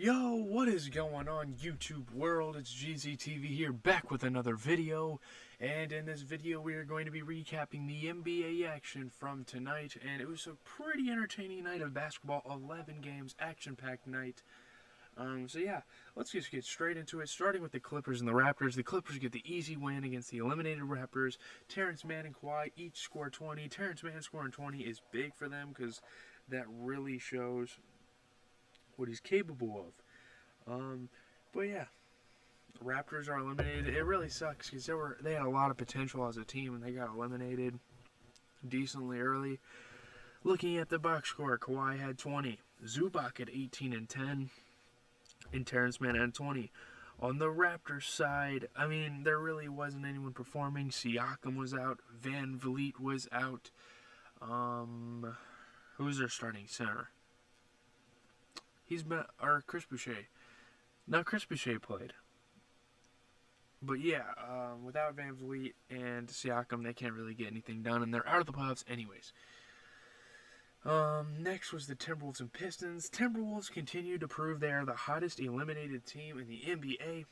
Yo, what is going on YouTube world? It's GZTV here, back with another video. And in this video we are going to be recapping the NBA action from tonight. And it was a pretty entertaining night of basketball, 11 games, action-packed night. So yeah, let's just get straight into it, starting with the Clippers and the Raptors. The Clippers get the easy win against the eliminated Raptors. Terrence Mann and Kawhi each score 20. Terrence Mann scoring 20 is big for them because that really shows what he's capable of. But yeah, the Raptors are eliminated. It really sucks because they had a lot of potential as a team and they got eliminated decently early. Looking at the box score, Kawhi had 20, Zubac had 18 and 10, and Terrence Mann had 20. On the Raptors side, I mean, there really wasn't anyone performing. Siakam was out, Van Vliet was out. Who's their starting center? Chris Boucher. Now, Chris Boucher played. But yeah, without Van Vliet and Siakam, they can't really get anything done, and they're out of the playoffs anyways. Next was the Timberwolves and Pistons. Timberwolves continue to prove they are the hottest eliminated team in the NBA.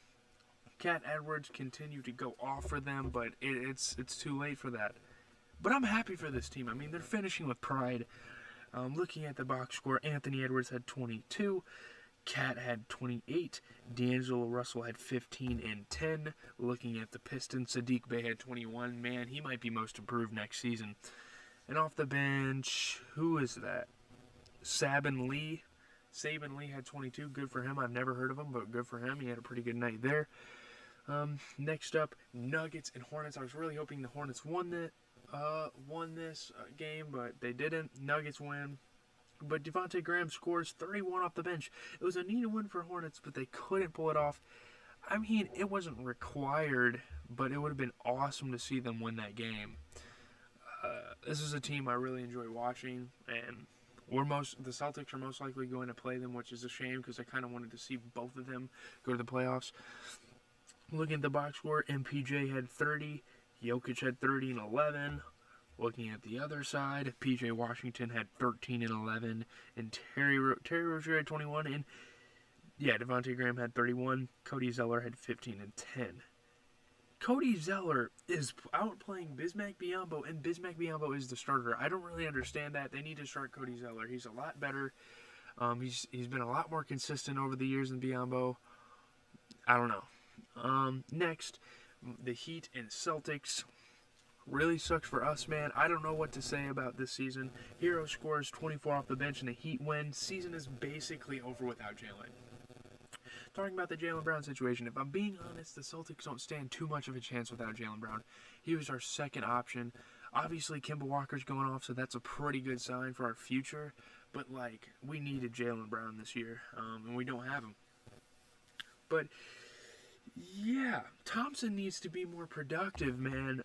Cat Edwards continued to go off for them, but it's too late for that. But I'm happy for this team. I mean, they're finishing with pride. Looking at the box score, Anthony Edwards had 22, Cat had 28, D'Angelo Russell had 15 and 10. Looking at the Pistons, Sadiq Bey had 21. Man, he might be most improved next season. And off the bench, who is that? Sabin Lee. Sabin Lee had 22. Good for him. I've never heard of him, but good for him. He had a pretty good night there. Next up, Nuggets and Hornets. I was really hoping the Hornets won this game, but they didn't. Nuggets win. But Devontae Graham scores 31 off the bench. It was a neat win for Hornets, but they couldn't pull it off. I mean, it wasn't required, but it would have been awesome to see them win that game. This is a team I really enjoy watching, and the Celtics are most likely going to play them, which is a shame because I kind of wanted to see both of them go to the playoffs. Looking at the box score, MPJ had 30, Jokic had 30 and 11. Looking at the other side, PJ Washington had 13 and 11, and Terry Rozier had 21, and yeah, Devontae Graham had 31. Cody Zeller had 15 and 10. Cody Zeller is outplaying Bismack Biyombo, and Bismack Biyombo is the starter. I don't really understand that. They need to start Cody Zeller. He's a lot better. He's been a lot more consistent over the years than Biyombo. I don't know. Next, the Heat and Celtics. Really sucks for us, man. I don't know what to say about this season. Hero scores 24 off the bench and the Heat win. Season is basically over without Jaylen. Talking about the Jaylen Brown situation, if I'm being honest, the Celtics don't stand too much of a chance without Jaylen Brown. He was our second option. Obviously, Kemba Walker's going off, so that's a pretty good sign for our future. But, we needed Jaylen Brown this year, and we don't have him. But yeah, Thompson needs to be more productive, man.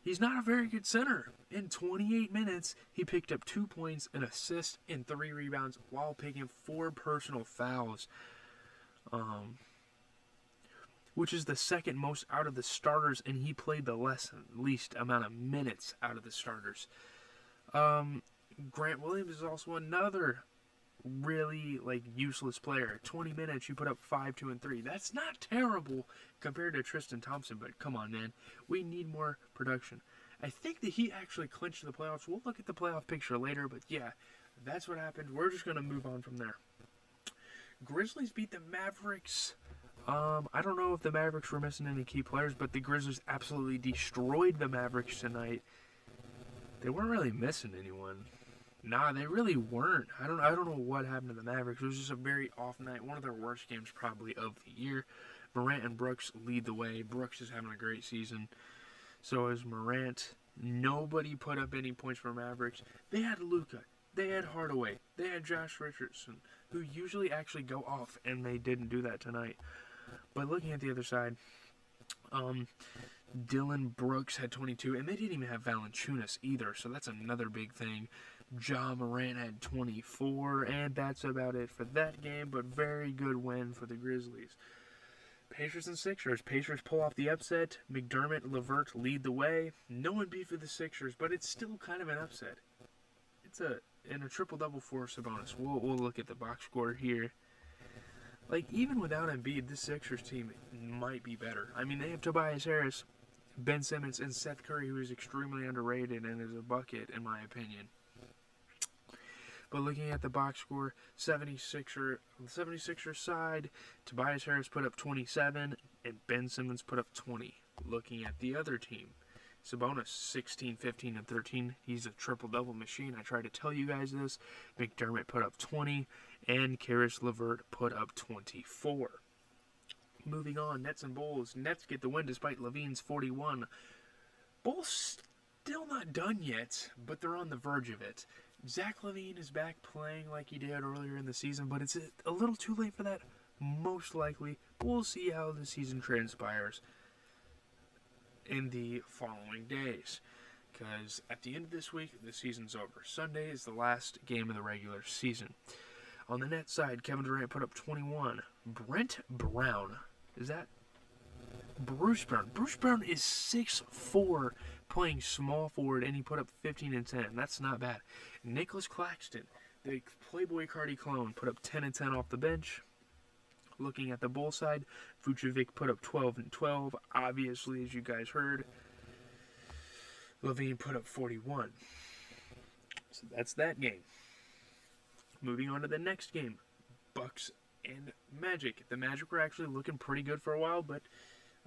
He's not a very good center. In 28 minutes, he picked up 2 points, an assist, and 3 rebounds while picking 4 personal fouls, which is the second most out of the starters, and he played the least amount of minutes out of the starters. Grant Williams is also another really useless player. 20 minutes, you put up 5, 2, and 3. That's not terrible compared to Tristan Thompson, but come on, man. We need more production. I think that he actually clinched the playoffs. We'll look at the playoff picture later, but yeah, that's what happened. We're just going to move on from there. Grizzlies beat the Mavericks. I don't know if the Mavericks were missing any key players, but the Grizzlies absolutely destroyed the Mavericks tonight. They weren't really missing anyone. Nah, they really weren't. I don't know what happened to the Mavericks. It was just a very off night. One of their worst games probably of the year. Morant and Brooks lead the way. Brooks is having a great season. So is Morant. Nobody put up any points for Mavericks. They had Luka. They had Hardaway. They had Josh Richardson, who usually actually go off, and they didn't do that tonight. But looking at the other side, Dylan Brooks had 22, and they didn't even have Valanciunas either, so that's another big thing. Ja Morant had 24, and that's about it for that game, but very good win for the Grizzlies. Pacers and Sixers. Pacers pull off the upset. McDermott, LeVert lead the way. No one beat for the Sixers, but it's still kind of an upset. It's a triple-double for Sabonis. We'll look at the box score here. Like, even without Embiid, this Sixers team might be better. I mean, they have Tobias Harris, Ben Simmons, and Seth Curry, who is extremely underrated and is a bucket, in my opinion. But looking at the box score, 76er side, Tobias Harris put up 27, and Ben Simmons put up 20. Looking at the other team, Sabonis, 16, 15, and 13. He's a triple-double machine. I tried to tell you guys this. McDermott put up 20, and Karis LeVert put up 24. Moving on, Nets and Bulls. Nets get the win despite Lavine's 41. Bulls still not done yet, but they're on the verge of it. Zach Lavine is back playing like he did earlier in the season, but it's a little too late for that, most likely. But we'll see how the season transpires in the following days. Because at the end of this week, the season's over. Sunday is the last game of the regular season. On the Nets side, Kevin Durant put up 21. Brent Brown. Is that Bruce Brown? Bruce Brown is 6'4", playing small forward, and he put up 15 and 10. That's not bad. Nicholas Claxton, the Playboy Cardi clone, put up 10 and 10 off the bench. Looking at the Bull side, Vucevic put up 12 and 12. Obviously, as you guys heard, Lavine put up 41. So that's that game. Moving on to the next game, Bucks and Magic. The Magic were actually looking pretty good for a while, but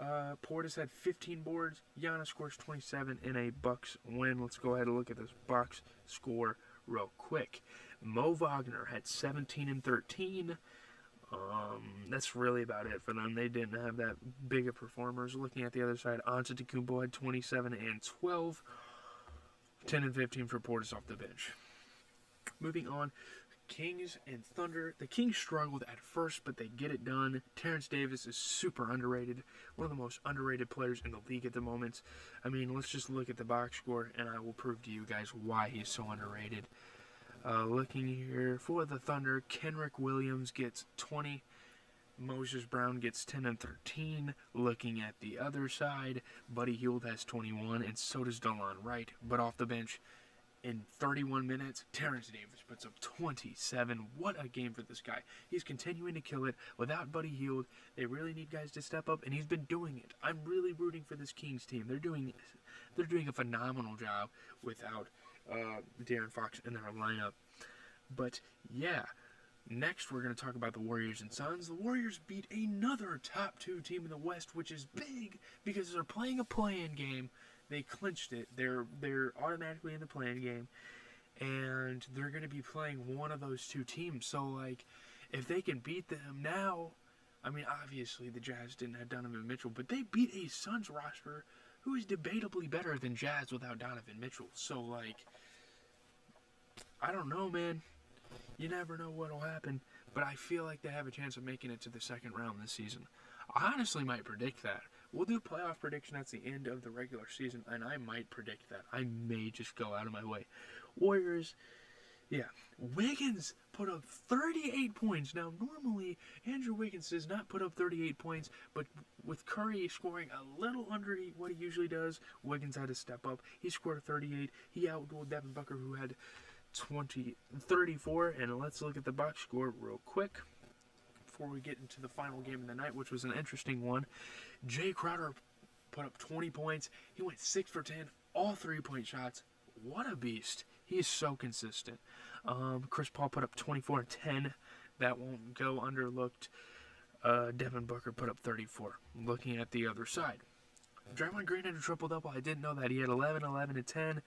Portis had 15 boards. Giannis scores 27 in a Bucks win. Let's go ahead and look at this Bucks score real quick. Mo Wagner had 17 and 13. That's really about it for them. They didn't have that big of performers. Looking at the other side, Antetokounmpo had 27 and 12. 10 and 15 for Portis off the bench. Moving on, Kings and Thunder. The Kings struggled at first, but they get it done. Terrence Davis is super underrated. One of the most underrated players in the league at the moment. I mean, let's just look at the box score, and I will prove to you guys why he's so underrated. Looking here for the Thunder, Kenrick Williams gets 20. Moses Brown gets 10 and 13. Looking at the other side, Buddy Hield has 21, and so does Delon Wright. But off the bench, in 31 minutes, Terrence Davis puts up 27. What a game for this guy. He's continuing to kill it. Without Buddy Hield, they really need guys to step up, and he's been doing it. I'm really rooting for this Kings team. They're doing a phenomenal job without De'Aaron Fox in their lineup. But, yeah. Next, we're going to talk about the Warriors and Suns. The Warriors beat another top 2 team in the West, which is big because they're playing a play-in game. They clinched it. They're automatically in the play-in game, and they're going to be playing one of those 2 teams. So, like, if they can beat them now, I mean, obviously the Jazz didn't have Donovan Mitchell, but they beat a Suns roster who is debatably better than Jazz without Donovan Mitchell. So, like, I don't know, man. You never know what'll happen, but I feel like they have a chance of making it to the second round this season. I honestly might predict that. We'll do playoff prediction at the end of the regular season, and I might predict that. I may just go out of my way. Warriors, yeah. Wiggins put up 38 points. Now, normally, Andrew Wiggins does not put up 38 points, but with Curry scoring a little under what he usually does, Wiggins had to step up. He scored 38. He outdueled Devin Booker, who had 34. And let's look at the box score real quick before we get into the final game of the night, which was an interesting one. Jay Crowder put up 20 points. He went 6 for 10, all 3-point shots. What a beast. He is so consistent. Chris Paul put up 24 and 10. That won't go underlooked. Devin Booker put up 34. Looking at the other side, Draymond Green had a triple-double. I didn't know that. He had 11, 11, and 10.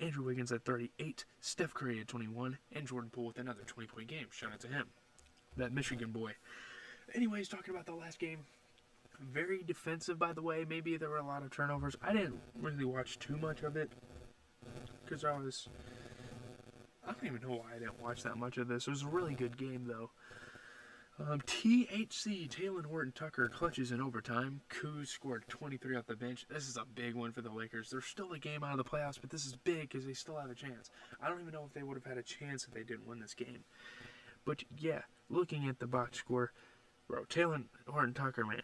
Andrew Wiggins at 38. Steph Curry at 21. And Jordan Poole with another 20-point game. Shout out to him. That Michigan boy. Anyways, talking about the last game. Very defensive, by the way. Maybe there were a lot of turnovers. I didn't really watch too much of it, because I don't even know why I didn't watch that much of this. It was a really good game, though. THC, Talen Horton-Tucker, clutches in overtime. Kuz scored 23 off the bench. This is a big one for the Lakers. They're still a game out of the playoffs, but this is big because they still have a chance. I don't even know if they would have had a chance if they didn't win this game. But, yeah, looking at the box score, bro, Talen Horton-Tucker, man,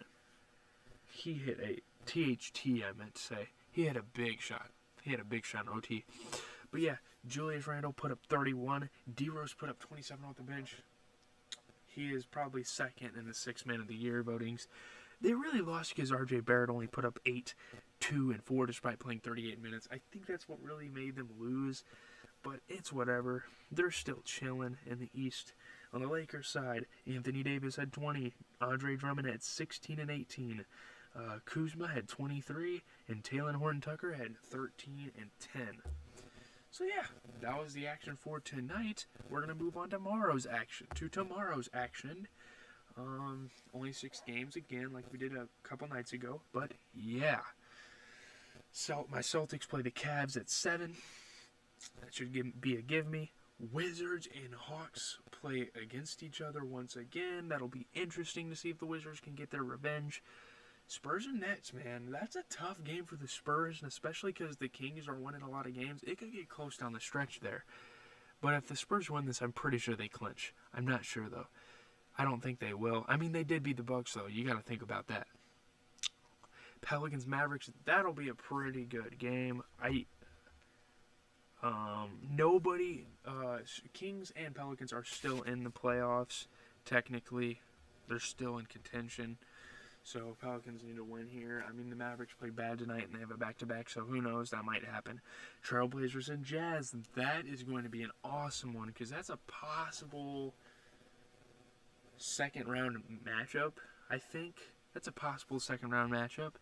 he hit a THT, I meant to say. He had a big shot. He had a big shot in OT. But, yeah, Julius Randle put up 31. D-Rose put up 27 off the bench. He is probably second in the 6 Man of the Year votings. They really lost because R.J. Barrett only put up 8, 2, and 4 despite playing 38 minutes. I think that's what really made them lose, but it's whatever. They're still chilling in the East. On the Lakers side, Anthony Davis had 20, Andre Drummond had 16 and 18, Kuzma had 23, and Talen Horton-Tucker had 13 and 10. So yeah, that was the action for tonight. We're going to move on to tomorrow's action. Only 6 games again, like we did a couple nights ago. But yeah, so my Celtics play the Cavs at 7. That should be a give me. Wizards and Hawks play against each other once again. That'll be interesting to see if the Wizards can get their revenge. Spurs and Nets, man, that's a tough game for the Spurs, and especially because the Kings are winning a lot of games. It could get close down the stretch there. But if the Spurs win this, I'm pretty sure they clinch. I'm not sure, though. I don't think they will. I mean, they did beat the Bucks, though. You got to think about that. Pelicans, Mavericks, that'll be a pretty good game. Kings and Pelicans are still in the playoffs. Technically, they're still in contention. So Pelicans need to win here. I mean, the Mavericks played bad tonight, and they have a back-to-back, so who knows? That might happen. Trailblazers and Jazz, that is going to be an awesome one, because that's a possible second-round matchup, I think. That's a possible second-round matchup.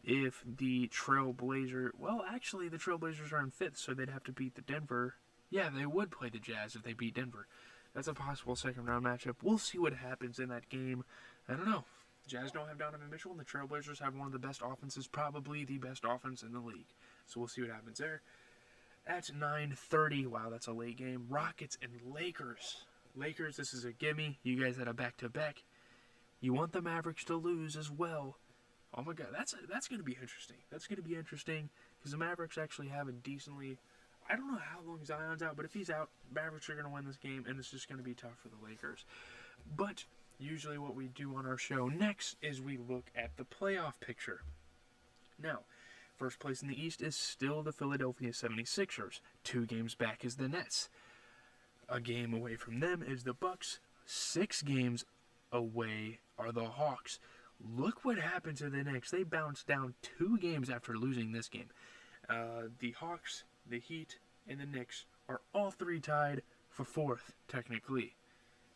If the actually, the Trailblazers are in 5th, so they'd have to beat the Denver. Yeah, they would play the Jazz if they beat Denver. That's a possible second-round matchup. We'll see what happens in that game. I don't know. Jazz don't have Donovan Mitchell, and the Trailblazers have one of the best offenses, probably the best offense in the league. So we'll see what happens there. At 9:30, wow, that's a late game. Rockets and Lakers. Lakers, this is a gimme. You guys had a back-to-back. You want the Mavericks to lose as well. Oh my God, that's going to be interesting. That's going to be interesting because the Mavericks actually have a decently. I don't know how long Zion's out, but if he's out, Mavericks are going to win this game, and it's just going to be tough for the Lakers. But usually what we do on our show next is we look at the playoff picture. Now, first place in the East is still the Philadelphia 76ers. 2 games back is the Nets. A game away from them is the Bucks. 6 games away are the Hawks. Look what happened to the Knicks. They bounced down 2 games after losing this game. The Hawks, the Heat, and the Knicks are all 3 tied for 4th, technically.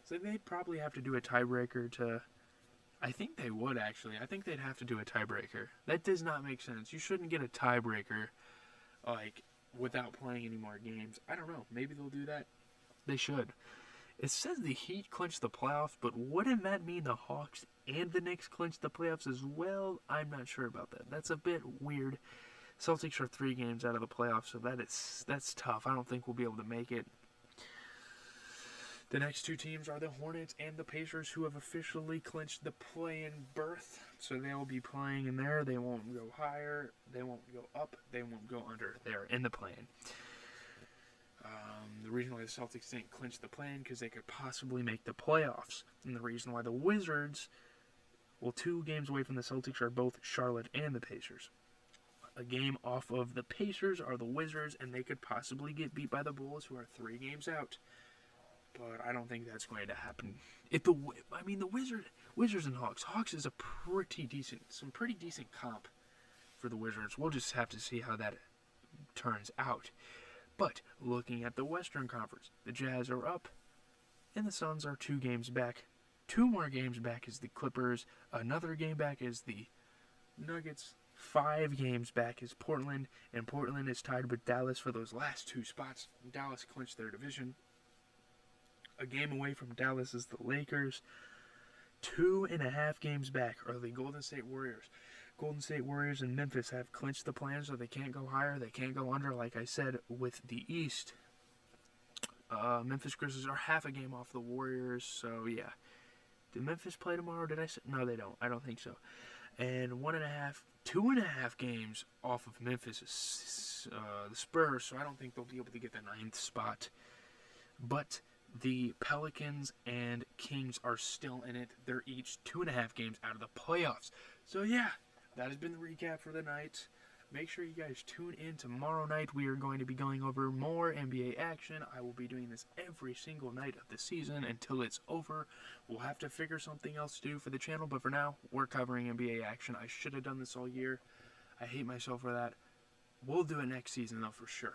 So they'd probably have to do a tiebreaker to. I think they would, actually. I think they'd have to do a tiebreaker. That does not make sense. You shouldn't get a tiebreaker, without playing any more games. I don't know. Maybe they'll do that. They should. It says the Heat clinched the playoffs, but wouldn't that mean the Hawks and the Knicks clinched the playoffs as well? I'm not sure about that. That's a bit weird. Celtics are 3 games out of the playoffs, so that's tough. I don't think we'll be able to make it. The next 2 teams are the Hornets and the Pacers, who have officially clinched the play-in berth. So they will be playing in there. They won't go higher. They won't go up. They won't go under. They're in the play-in. The reason why the Celtics didn't clinch the play-in because they could possibly make the playoffs. And the reason why the Wizards, 2 games away from the Celtics, are both Charlotte and the Pacers. A game off of the Pacers are the Wizards, and they could possibly get beat by the Bulls, who are 3 games out. But I don't think that's going to happen. The Wizards and Hawks. Hawks is pretty decent comp for the Wizards. We'll just have to see how that turns out. But looking at the Western Conference, the Jazz are up, and the Suns are 2 games back. 2 more games back is the Clippers. Another game back is the Nuggets. 5 games back is Portland, and Portland is tied with Dallas for those last 2 spots. Dallas clinched their division. A game away from Dallas is the Lakers. 2.5 games back are the Golden State Warriors. Golden State Warriors and Memphis have clinched the plan, so they can't go higher, they can't go under, like I said, with the East. Memphis Grizzlies are half a game off the Warriors, so yeah. Did Memphis play tomorrow? Did I say? No, they don't. I don't think so. And 2.5 games off of Memphis is the Spurs, so I don't think they'll be able to get the 9th spot. But the Pelicans and Kings are still in it. They're each 2.5 games out of the playoffs. So yeah, that has been the recap for the night. Make sure you guys tune in tomorrow night. We are going to be going over more NBA action. I will be doing this every single night of the season until it's over. We'll have to figure something else to do for the channel, but for now, we're covering NBA action. I should have done this all year. I hate myself for that. We'll do it next season, though, for sure.